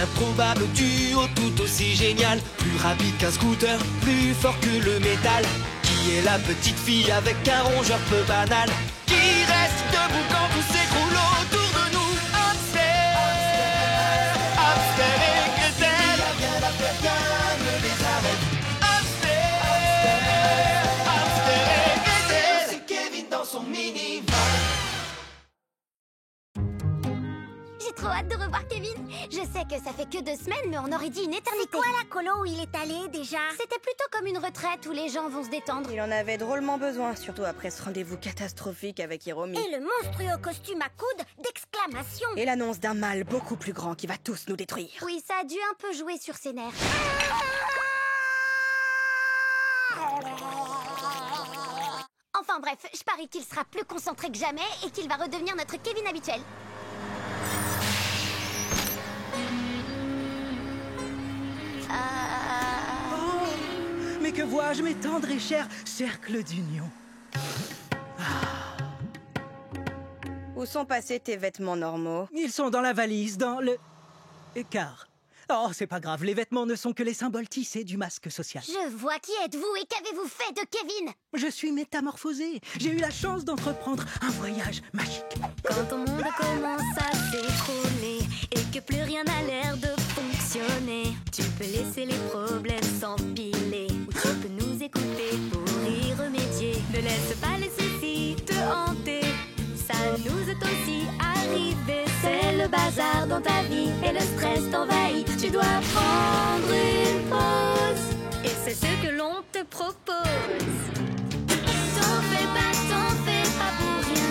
Improbable duo tout aussi génial, plus rapide qu'un scooter, plus fort que le métal. Qui est la petite fille avec un rongeur peu banal, qui reste debout quand tout s'écroule autour de nous? Hamster, Hamster et Gretel. Viens la faire, viens, ne les arrête. Hamster, Hamster et Gretel. C'est Kevin dans son minivan. J'ai trop hâte de revoir Kevin. Je sais que ça fait que 2 semaines, mais on aurait dit une éternité. C'est quoi la colo où il est allé déjà? C'était plutôt comme une retraite où les gens vont se détendre. Il en avait drôlement besoin, surtout après ce rendez-vous catastrophique avec Hiromi. Et le monstrueux costume à coudes d'exclamation. Et l'annonce d'un mal beaucoup plus grand qui va tous nous détruire. Oui, ça a dû un peu jouer sur ses nerfs. Enfin bref, je parie qu'il sera plus concentré que jamais et qu'il va redevenir notre Kevin habituel. Mais que vois-je, mes tendres et chers cercles d'union? Où sont passés tes vêtements normaux? Ils sont dans la valise, dans le... écart. Oh, c'est pas grave, les vêtements ne sont que les symboles tissés du masque social. Je vois qui êtes-vous et qu'avez-vous fait de Kevin? Je suis métamorphosé. J'ai eu la chance d'entreprendre un voyage magique. Quand ton monde commence à s'écrouler et que plus rien n'a l'air de fonctionner, tu peux laisser les problèmes s'empiler ou tu peux nous écouter pour y remédier. Ne laisse pas les soucis te hanter, ça nous est aussi arrivé. C'est le bazar dans ta vie et le stress t'envahit. Tu dois prendre une pause et c'est ce que l'on te propose. T'en fais pas pour rien.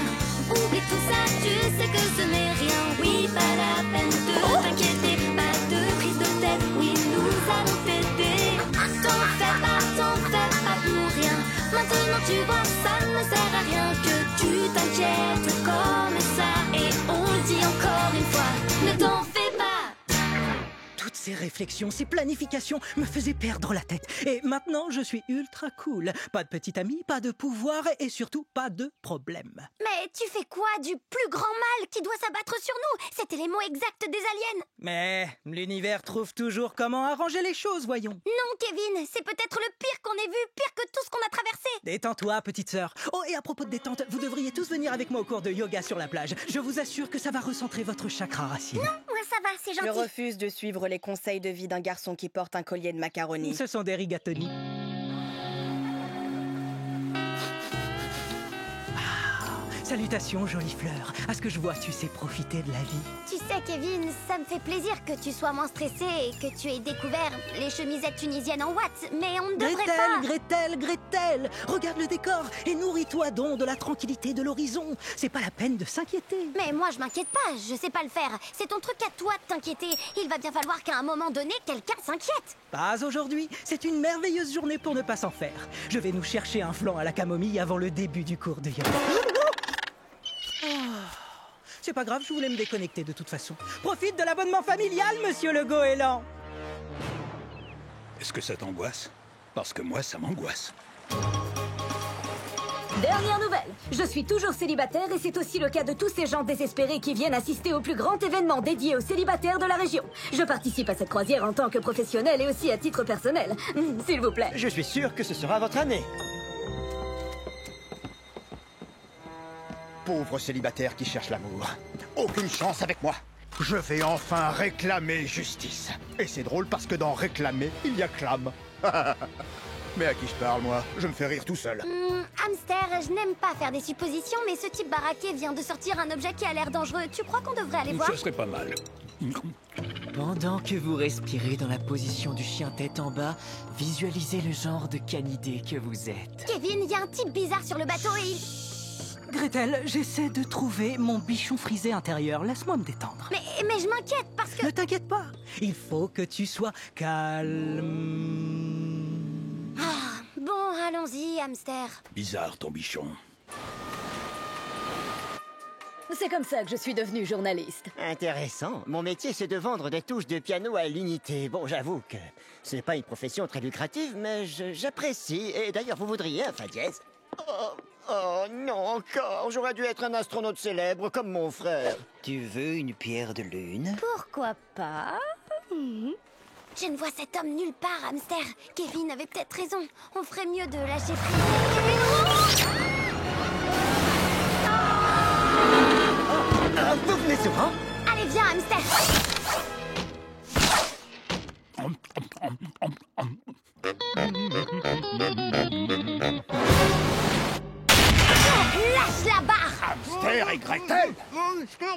Oublie tout ça, tu sais que ce n'est rien. Oui, pas la peine de t'inquiéter, pas de prise de tête. Oui, nous allons t'aider. T'en fais pas pour rien. Maintenant tu vois, ça ne sert à rien que tu t'inquiètes comme ça. Et on le dit encore une fois, ne t'en fais pas. Toutes ces réflexions, ces planifications me faisaient perdre la tête. Et maintenant, je suis ultra cool. Pas de petit ami, pas de pouvoir et surtout pas de problème. Mais tu fais quoi du plus grand mal qui doit s'abattre sur nous? C'était les mots exacts des aliens. Mais l'univers trouve toujours comment arranger les choses, voyons. Non, Kevin, c'est peut-être le pire qu'on ait vu, pire que tout ce qu'on a traversé. Détends-toi, petite sœur. Oh, et à propos de détente, vous devriez tous venir avec moi au cours de yoga sur la plage. Je vous assure que ça va recentrer votre chakra racine. Non, moi ça va, c'est Je gentil. refuse de suivre les conseils de vie d'un garçon qui porte un collier de macaroni. Ce sont des rigatoni. Salutations, jolie fleur. À ce que je vois, tu sais profiter de la vie. Tu sais, Kevin, ça me fait plaisir que tu sois moins stressé et que tu aies découvert les chemisettes tunisiennes en watts, mais on ne devrait pas... Gretel, regarde le décor et nourris-toi donc de la tranquillité de l'horizon. C'est pas la peine de s'inquiéter. Mais moi, je m'inquiète pas, je sais pas le faire. C'est ton truc à toi de t'inquiéter. Il va bien falloir qu'à un moment donné, quelqu'un s'inquiète. Pas aujourd'hui, c'est une merveilleuse journée pour ne pas s'en faire. Je vais nous chercher un flan à la camomille avant le début du cours de yoga. C'est pas grave, je voulais me déconnecter de toute façon. Profite de l'abonnement familial, monsieur le goéland. Est-ce que ça t'angoisse? Parce que moi, ça m'angoisse. Dernière nouvelle, je suis toujours célibataire et c'est aussi le cas de tous ces gens désespérés qui viennent assister au plus grand événement dédié aux célibataires de la région. Je participe à cette croisière en tant que professionnel et aussi à titre personnel. S'il vous plaît. Je suis sûr que ce sera votre année. Pauvre célibataire qui cherche l'amour. Aucune chance avec moi. Je vais enfin réclamer justice. Et c'est drôle parce que dans réclamer, il y a clame. Mais à qui je parle, moi? Je me fais rire tout seul. Hamster, je n'aime pas faire des suppositions, mais ce type baraqué vient de sortir un objet qui a l'air dangereux. Tu crois qu'on devrait aller voir? Ce serait pas mal. Pendant que vous respirez dans la position du chien tête en bas, visualisez le genre de canidé que vous êtes. Kevin, il y a un type bizarre sur le bateau et il... Gretel, j'essaie de trouver mon bichon frisé intérieur. Laisse-moi me détendre. Mais je m'inquiète parce que... Ne t'inquiète pas. Il faut que tu sois calme. Ah, bon, allons-y, Hamster. Bizarre, ton bichon. C'est comme ça que je suis devenue journaliste. Intéressant. Mon métier, c'est de vendre des touches de piano à l'unité. Bon, j'avoue que c'est pas une profession très lucrative, mais j'apprécie. Et d'ailleurs, vous voudriez un fa dièse? Oh non, encore. J'aurais dû être un astronaute célèbre comme mon frère. Tu veux une pierre de lune? Pourquoi pas? Je ne vois cet homme nulle part, Hamster. Kevin avait peut-être raison. On ferait mieux de lâcher prise. Vous venez souvent? Allez, viens, Hamster. Lâche la barre. Hamster et Gretel.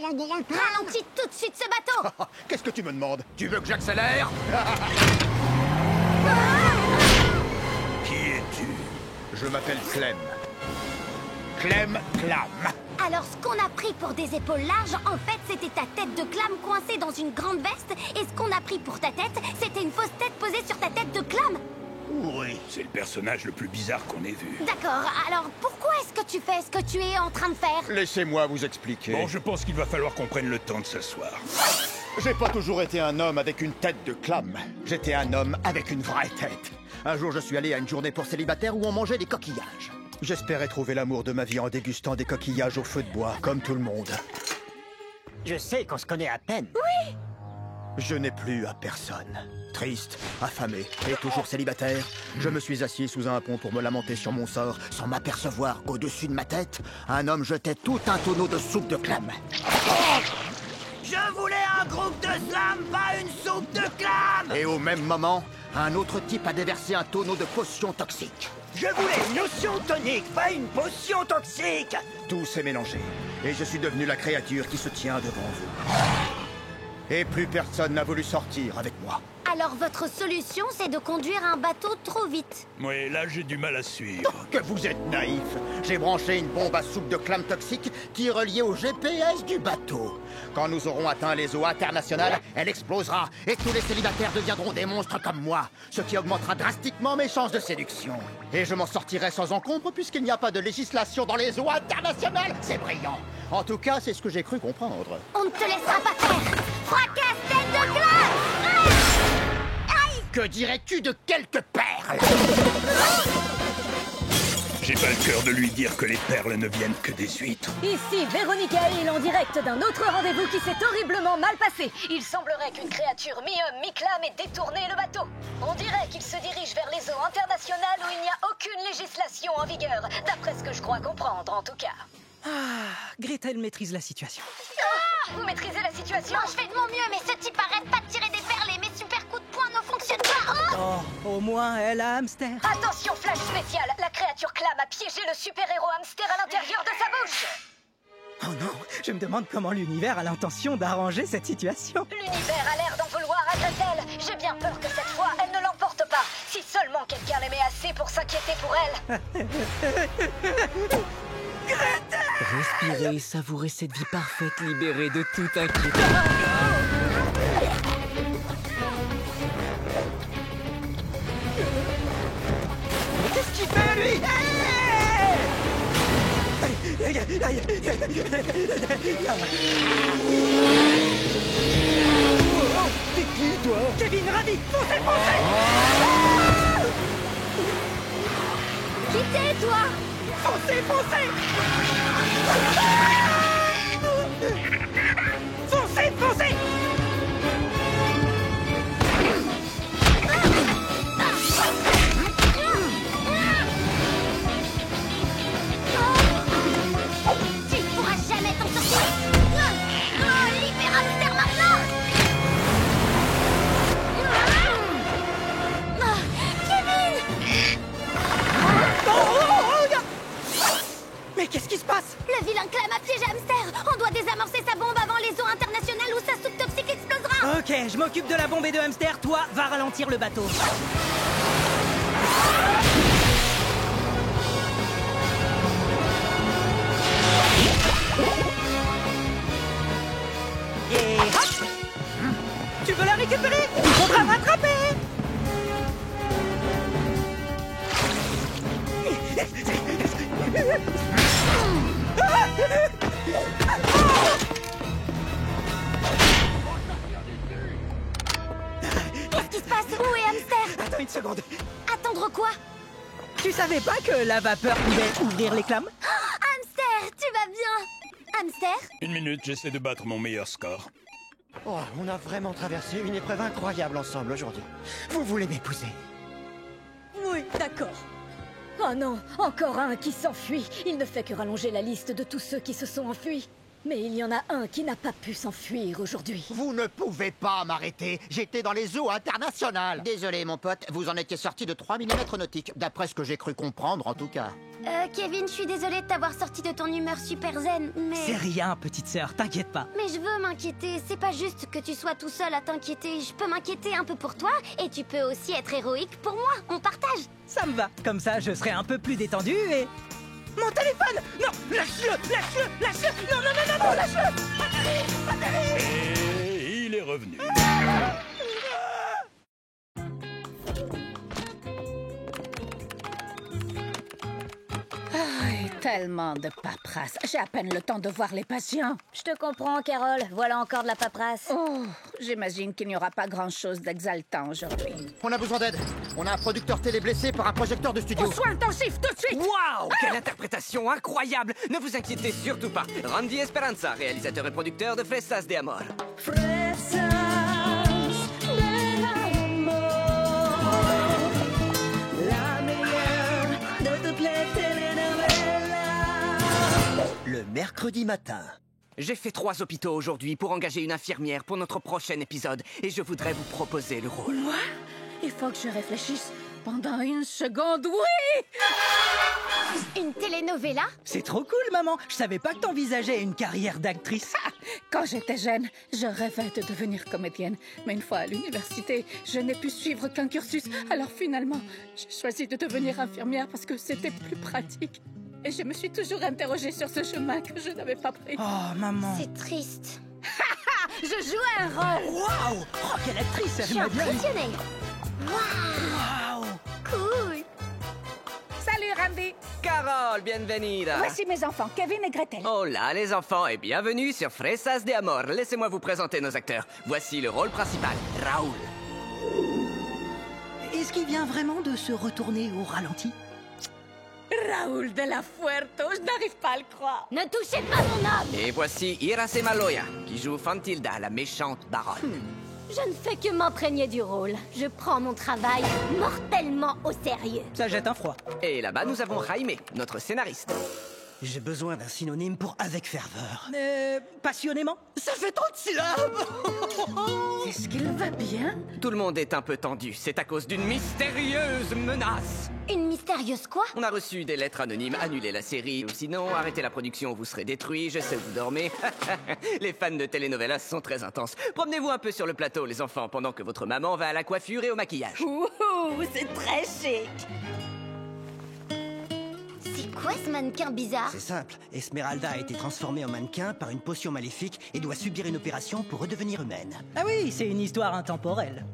Ralentis tout de suite ce bateau. Qu'est-ce que tu me demandes? Tu veux que j'accélère? Qui es-tu? Je m'appelle Clem. Clem Clam. Alors, ce qu'on a pris pour des épaules larges, en fait, c'était ta tête de clam coincée dans une grande veste. Et ce qu'on a pris pour ta tête, c'était une fausse tête posée sur ta tête de clam. Oui, c'est le personnage le plus bizarre qu'on ait vu. D'accord, alors pourquoi est-ce que tu fais ce que tu es en train de faire? Laissez-moi vous expliquer. Bon, je pense qu'il va falloir qu'on prenne le temps de s'asseoir. J'ai pas toujours été un homme avec une tête de clam. J'étais un homme avec une vraie tête. Un jour, je suis allé à une journée pour célibataires où on mangeait des coquillages. J'espérais trouver l'amour de ma vie en dégustant des coquillages au feu de bois, comme tout le monde. Je sais qu'on se connaît à peine. Oui. Je n'ai plus à personne. Triste, affamé et toujours célibataire, je me suis assis sous un pont pour me lamenter sur mon sort, sans m'apercevoir qu'au-dessus de ma tête, un homme jetait tout un tonneau de soupe de clam. Je voulais un groupe de slam, pas une soupe de clam! Et au même moment, un autre type a déversé un tonneau de potions toxiques. Je voulais une notion tonique, pas une potion toxique! Tout s'est mélangé, et je suis devenu la créature qui se tient devant vous. Et plus personne n'a voulu sortir avec moi. Alors votre solution, c'est de conduire un bateau trop vite. Oui, là j'ai du mal à suivre. Oh, que vous êtes naïf! J'ai branché une bombe à soupe de clam toxique qui est reliée au GPS du bateau. Quand nous aurons atteint les eaux internationales, elle explosera et tous les célibataires deviendront des monstres comme moi, ce qui augmentera drastiquement mes chances de séduction. Et je m'en sortirai sans encombre puisqu'il n'y a pas de législation dans les eaux internationales. C'est brillant. En tout cas, c'est ce que j'ai cru comprendre. On ne te laissera pas faire. Fracasse tête de glace. Que dirais-tu de quelques perles? J'ai pas le cœur de lui dire que les perles ne viennent que des huîtres. Ici Véronica Hill en direct d'un autre rendez-vous qui s'est horriblement mal passé. Il semblerait qu'une créature mi-homme, mi-clam ait détourné le bateau. On dirait qu'il se dirige vers les eaux internationales où il n'y a aucune législation en vigueur, d'après ce que je crois comprendre en tout cas. Ah, Gretel maîtrise la situation. Ah, vous maîtrisez la situation? Non, je fais de mon mieux, mais ce type arrête pas de tirer des perles et mes super coups de poing ne fonctionnent pas. Oh, au moins elle a Hamster. Attention, flash spécial. La créature Clam a piégé le super-héros hamster à l'intérieur de sa bouche. Oh non, je me demande comment l'univers a l'intention d'arranger cette situation. L'univers a l'air d'en vouloir à Gretel. J'ai bien peur que cette fois, elle ne l'emporte pas. Si seulement quelqu'un l'aimait assez pour s'inquiéter pour elle. Respirez et savourez cette vie parfaite, libérée de toute inquiétude. Qu'est-ce qu'il fait, lui? T'es qui, toi? Kevin, ravi! Foncez, foncez! Qui t'es, toi? Foncez, foncez! Foncez, foncez! Tu ne pourras jamais t'en sortir. Libère Hamster maintenant. Kevin! Mais qu'est-ce qui se passe? Le vilain Clam a piégé Hamster. On doit désamorcer sa bombe avant les eaux internationales où sa soupe toxique explosera. Ok, je m'occupe de la bombe et de Hamster. Toi, va ralentir le bateau. Et hop! Tu veux la récupérer? Il faudra rattraper! Qu'est-ce qui se passe? Où est Hamster? Attends une seconde. Attendre quoi? Tu savais pas que la vapeur pouvait ouvrir les clames? Hamster, tu vas bien? Hamster? Une minute, j'essaie de battre mon meilleur score. Oh, on a vraiment traversé une épreuve incroyable ensemble aujourd'hui. Vous voulez m'épouser? Oui, d'accord. Oh non, encore un qui s'enfuit. Il ne fait que rallonger la liste de tous ceux qui se sont enfuis. Mais il y en a un qui n'a pas pu s'enfuir aujourd'hui. Vous ne pouvez pas m'arrêter. J'étais dans les eaux internationales. Désolé, mon pote, vous en étiez sorti de 3 mm nautiques. D'après ce que j'ai cru comprendre, en tout cas. Kevin, je suis désolée de t'avoir sorti de ton humeur super zen, mais... C'est rien, petite sœur, t'inquiète pas. Mais je veux m'inquiéter. C'est pas juste que tu sois tout seul à t'inquiéter. Je peux m'inquiéter un peu pour toi, et tu peux aussi être héroïque pour moi. On partage. Ça me va. Comme ça, je serai un peu plus détendu et... Mon téléphone! Non! Lâche-le! Lâche-le! Lâche-le! Non, non, non, non, non, lâche-le! Atterri! Et il est revenu. Tellement de paperasse. J'ai à peine le temps de voir les patients. Je te comprends, Carole. Voilà encore de la paperasse. Oh, j'imagine qu'il n'y aura pas grand-chose d'exaltant aujourd'hui. On a besoin d'aide. On a un producteur télé blessé par un projecteur de studio. Aux soins intensifs, tout de suite! Waouh! Quelle interprétation incroyable! Ne vous inquiétez surtout pas. Randy Esperanza, réalisateur et producteur de Fresas de Amor. Le mercredi matin. J'ai fait 3 hôpitaux aujourd'hui pour engager une infirmière pour notre prochain épisode et je voudrais vous proposer le rôle. Moi? Il faut que je réfléchisse pendant une seconde, oui! Une telenovela? C'est trop cool, maman. Je savais pas que t'envisageais une carrière d'actrice. Quand j'étais jeune, je rêvais de devenir comédienne. Mais une fois à l'université, je n'ai pu suivre qu'un cursus. Alors finalement, j'ai choisi de devenir infirmière parce que c'était plus pratique. Et je me suis toujours interrogée sur ce chemin que je n'avais pas pris. Oh, maman. C'est triste. Je jouais un rôle. Waouh! Oh, quelle actrice! Je suis impressionnée. Waouh! Cool. Salut, Randy. Carole, bienvenida. Voici mes enfants, Kevin et Gretel. Hola les enfants et bienvenue sur Fresas de Amor. Laissez-moi vous présenter nos acteurs. Voici le rôle principal, Raoul. Est-ce qu'il vient vraiment de se retourner au ralenti? Raoul de la Fuerto, je n'arrive pas à le croire. Ne touchez pas mon homme. Et voici Iracema Loya, qui joue Fantilda, la méchante baronne. Je ne fais que m'imprégner du rôle. Je prends mon travail mortellement au sérieux. Ça jette un froid. Et là-bas, nous avons Jaime, notre scénariste. J'ai besoin d'un synonyme pour avec ferveur. Passionnément? Ça fait trop de syllabes! Est-ce qu'il va bien? Tout le monde est un peu tendu. C'est à cause d'une mystérieuse menace. Une mystérieuse quoi? On a reçu des lettres anonymes. Annulez la série ou sinon arrêtez la production, vous serez détruits. Je sais que vous dormez. Les fans de telenovelas sont très intenses. Promenez-vous un peu sur le plateau, les enfants, pendant que votre maman va à la coiffure et au maquillage. Ouh, c'est très chic. C'est quoi ce mannequin bizarre? C'est simple. Esmeralda a été transformée en mannequin par une potion maléfique et doit subir une opération pour redevenir humaine. Ah oui, c'est une histoire intemporelle.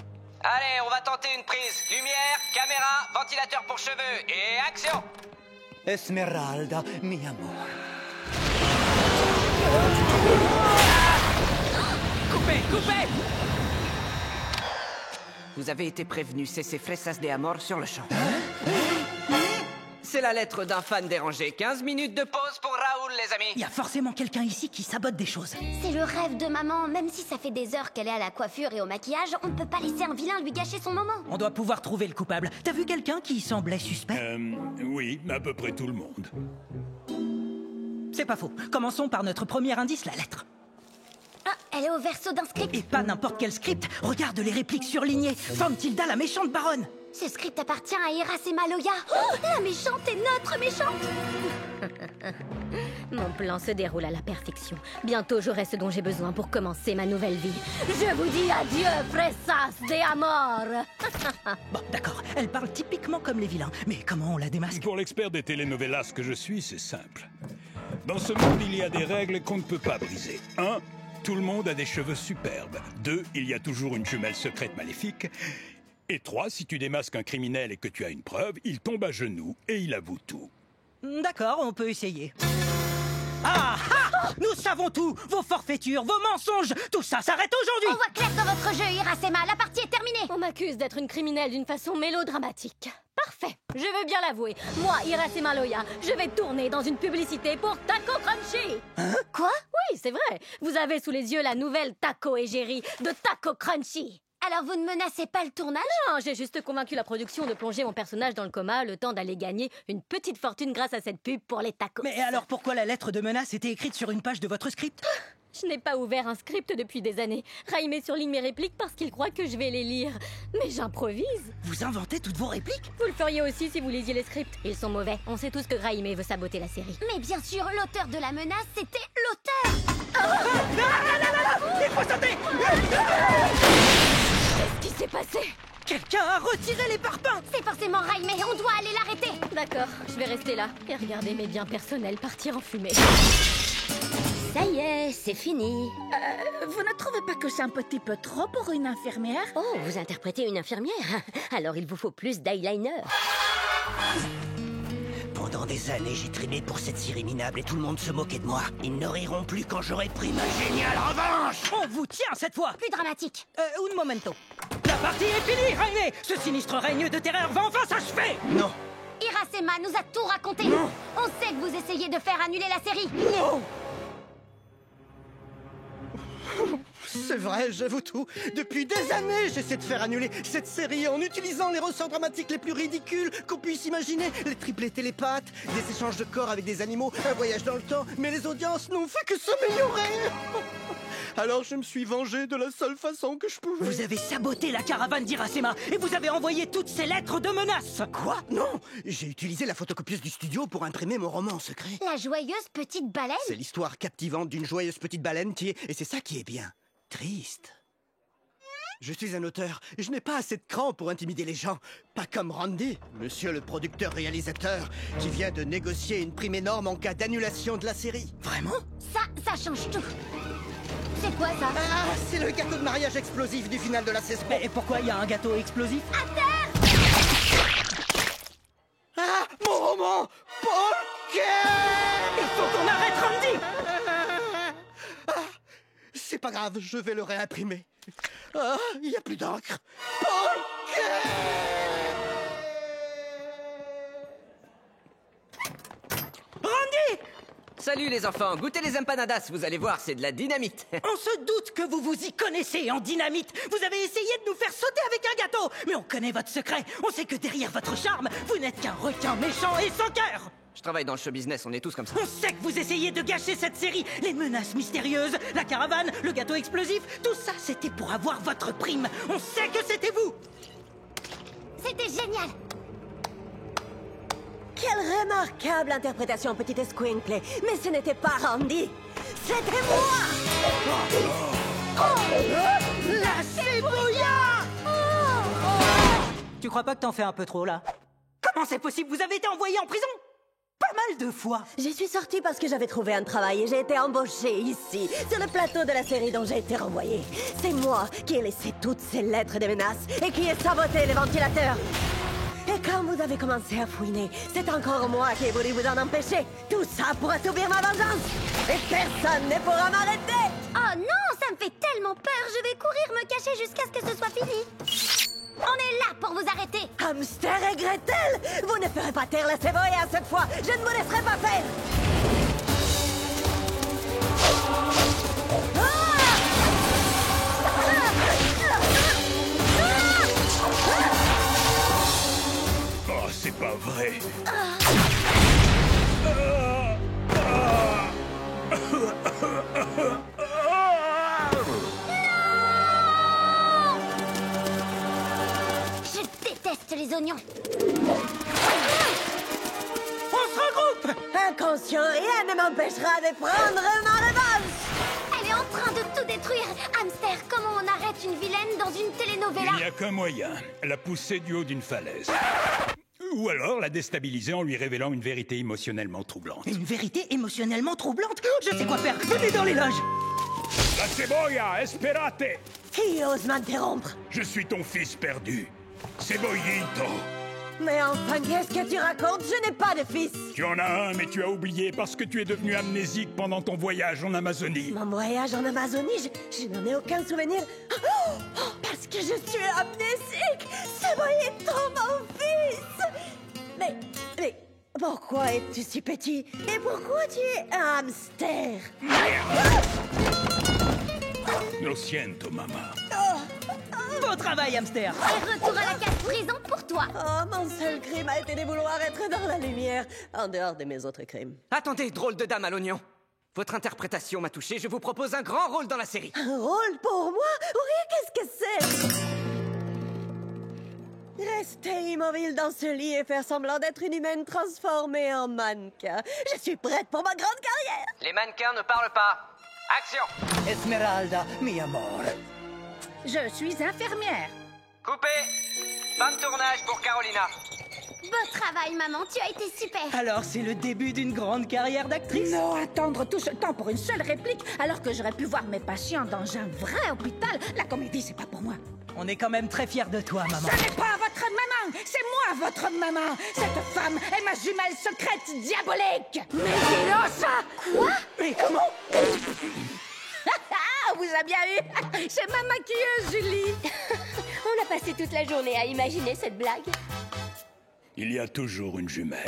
Allez, on va tenter une prise. Lumière, caméra, ventilateur pour cheveux et action! Esmeralda, mi amor. Coupez, coupez! Vous avez été prévenu, cessez Fresas de Amor sur le champ. C'est la lettre d'un fan dérangé. 15 minutes de pause pour Raoul, les amis. Il y a forcément quelqu'un ici qui sabote des choses. C'est le rêve de maman. Même si ça fait des heures qu'elle est à la coiffure et au maquillage, on ne peut pas laisser un vilain lui gâcher son moment. On doit pouvoir trouver le coupable. T'as vu quelqu'un qui semblait suspect? Oui, à peu près tout le monde. C'est pas faux. Commençons par notre premier indice, la lettre. Ah, elle est au verso d'un script. Et pas n'importe quel script. Regarde les répliques surlignées. Fantilda, la méchante baronne. Ce script appartient à Iracema Loya. Oh, la méchante est notre méchante. Mon plan se déroule à la perfection. Bientôt, j'aurai ce dont j'ai besoin pour commencer ma nouvelle vie. Je vous dis adieu, Fresas de Amor. Bon, d'accord. Elle parle typiquement comme les vilains. Mais comment on la démasque? Pour l'expert des telenovelas que je suis, c'est simple. Dans ce monde, il y a des règles qu'on ne peut pas briser. 1. Tout le monde a des cheveux superbes. 2. Il y a toujours une jumelle secrète maléfique. Et 3. Si tu démasques un criminel et que tu as une preuve, il tombe à genoux et il avoue tout. D'accord, on peut essayer. Ah ah! Nous savons tout! Vos forfaitures, vos mensonges, tout ça s'arrête aujourd'hui! On voit clair dans votre jeu, Iracema. La partie est terminée. On m'accuse d'être une criminelle d'une façon mélodramatique. Pas Parfait, je veux bien l'avouer. Moi, Irasema Loya, je vais tourner dans une publicité pour Taco Crunchy. Hein? Quoi? Oui, c'est vrai. Vous avez sous les yeux la nouvelle Taco Égérie de Taco Crunchy. Alors vous ne menacez pas le tournage? Non, j'ai juste convaincu la production de plonger mon personnage dans le coma le temps d'aller gagner une petite fortune grâce à cette pub pour les tacos. Mais alors pourquoi la lettre de menace était écrite sur une page de votre script? Je n'ai pas ouvert un script depuis des années. Raïmé surligne mes répliques parce qu'il croit que je vais les lire. Mais j'improvise. Vous inventez toutes vos répliques? Vous le feriez aussi si vous lisiez les scripts. Ils sont mauvais. On sait tous que Raïmé veut saboter la série. Mais bien sûr, l'auteur de la menace, c'était l'auteur. Il faut sauter! Qu'est-ce qui s'est passé? Quelqu'un a retiré les parpaings! C'est forcément Raïmé, on doit aller l'arrêter. D'accord, je vais rester là et regarder mes biens personnels partir en fumée. Ça y est, c'est fini. Vous ne trouvez pas que c'est un petit peu trop pour une infirmière? Oh, vous interprétez une infirmière. Alors il vous faut plus d'eyeliner. Pendant des années, j'ai traîné pour cette série minable et tout le monde se moquait de moi. Ils ne riront plus quand j'aurai pris ma géniale revanche! On vous tient cette fois! Plus dramatique. Un momento. La partie est finie, Raïmé! Ce sinistre règne de terreur va enfin s'achever! Non! Irasema nous a tout raconté. Non. On sait que vous essayez de faire annuler la série. Non! C'est vrai, j'avoue tout. Depuis des années, j'essaie de faire annuler cette série en utilisant les ressorts dramatiques les plus ridicules qu'on puisse imaginer. Les triplés télépathes, des échanges de corps avec des animaux, un voyage dans le temps. Mais les audiences n'ont fait que s'améliorer. Alors je me suis vengé de la seule façon que je pouvais. Vous avez saboté la caravane d'Irasema et vous avez envoyé toutes ces lettres de menace. Quoi? Non! J'ai utilisé la photocopieuse du studio pour imprimer mon roman en secret. La joyeuse petite baleine? C'est l'histoire captivante d'une joyeuse petite baleine qui est... Et c'est ça qui est bien. Triste. Je suis un auteur, je n'ai pas assez de cran pour intimider les gens. Pas comme Randy, monsieur le producteur-réalisateur, qui vient de négocier une prime énorme en cas d'annulation de la série. Vraiment? Ça change tout. C'est quoi ça? Ah, c'est le gâteau de mariage explosif du final de la saison. Et pourquoi il y a un gâteau explosif? À terre! Ah, mon roman! Ok! Il faut qu'on arrête Randy! C'est pas grave, je vais le réimprimer. Ah, il n'y a plus d'encre. Ok! Randy! Salut les enfants, goûtez les empanadas, vous allez voir, c'est de la dynamite. On se doute que vous vous y connaissez en dynamite. Vous avez essayé de nous faire sauter avec un gâteau. Mais on connaît votre secret. On sait que derrière votre charme, vous n'êtes qu'un requin méchant et sans cœur. Je travaille dans le show business, on est tous comme ça. On sait que vous essayez de gâcher cette série. Les menaces mystérieuses, la caravane, le gâteau explosif, tout ça c'était pour avoir votre prime. On sait que c'était vous. C'était génial. Quelle remarquable interprétation, petite escuincle. Mais ce n'était pas Randy. C'était moi. La cébouilla! Tu crois pas que t'en fais un peu trop là? Comment c'est possible? Vous avez été envoyé en prison? Pas mal de fois. Je suis sortie parce que j'avais trouvé un travail et j'ai été embauchée ici, sur le plateau de la série dont j'ai été renvoyée. C'est moi qui ai laissé toutes ces lettres de menaces et qui ai saboté les ventilateurs. Et quand vous avez commencé à fouiner, c'est encore moi qui ai voulu vous en empêcher. Tout ça pour assouvir ma vengeance. Et personne ne pourra m'arrêter. Oh non, ça me fait tellement peur. Je vais courir me cacher jusqu'à ce que ce soit fini. On est là pour vous arrêter. Hamster et Gretel, vous ne ferez pas taire la cébouille cette fois. Je ne vous laisserai pas faire. Oh, c'est pas vrai. Je déteste les oignons. On se regroupe. Inconscient, rien ne m'empêchera de prendre ma revanche. Elle est en train de tout détruire. Hamster, comment on arrête une vilaine dans une telenovela? Il n'y a qu'un moyen, la pousser du haut d'une falaise. Ou alors la déstabiliser en lui révélant une vérité émotionnellement troublante. Une vérité émotionnellement troublante? Je sais quoi faire. Venez dans les loges. La cebolla, esperate! Qui ose m'interrompre? Je suis ton fils perdu, Cebollito. Mais enfin, qu'est-ce que tu racontes? Je n'ai pas de fils. Tu en as un, mais tu as oublié parce que tu es devenu amnésique pendant ton voyage en Amazonie. Mon voyage en Amazonie, je n'en ai aucun souvenir. Oh, parce que je suis amnésique. C'est Cebollito, mon fils. Mais pourquoi es-tu si petit? Et pourquoi tu es un hamster? Lo siento, maman. Bon travail, hamster! Et retour à la case prison pour toi. Oh, mon seul crime a été de vouloir être dans la lumière, en dehors de mes autres crimes. Attendez, drôle de dame à l'oignon. Votre interprétation m'a touché, je vous propose un grand rôle dans la série. Un rôle pour moi? Oui, qu'est-ce que c'est? Rester immobile dans ce lit et faire semblant d'être une humaine transformée en mannequin. Je suis prête pour ma grande carrière. Les mannequins ne parlent pas. Action! Esmeralda, mi amor. Je suis infirmière. Coupé! Fin de tournage pour Carolina. Beau travail, maman, tu as été super. Alors, c'est le début d'une grande carrière d'actrice? Non, attendre tout ce temps pour une seule réplique, alors que j'aurais pu voir mes patients dans un vrai hôpital. La comédie, c'est pas pour moi. On est quand même très fiers de toi, maman. Ce n'est pas votre maman, c'est moi votre maman. Cette femme est ma jumelle secrète diabolique. Mais dis-le ça! Quoi? Mais comment? On vous a bien eu. C'est ma maquilleuse, Julie. On a passé toute la journée à imaginer cette blague. Il y a toujours une jumelle.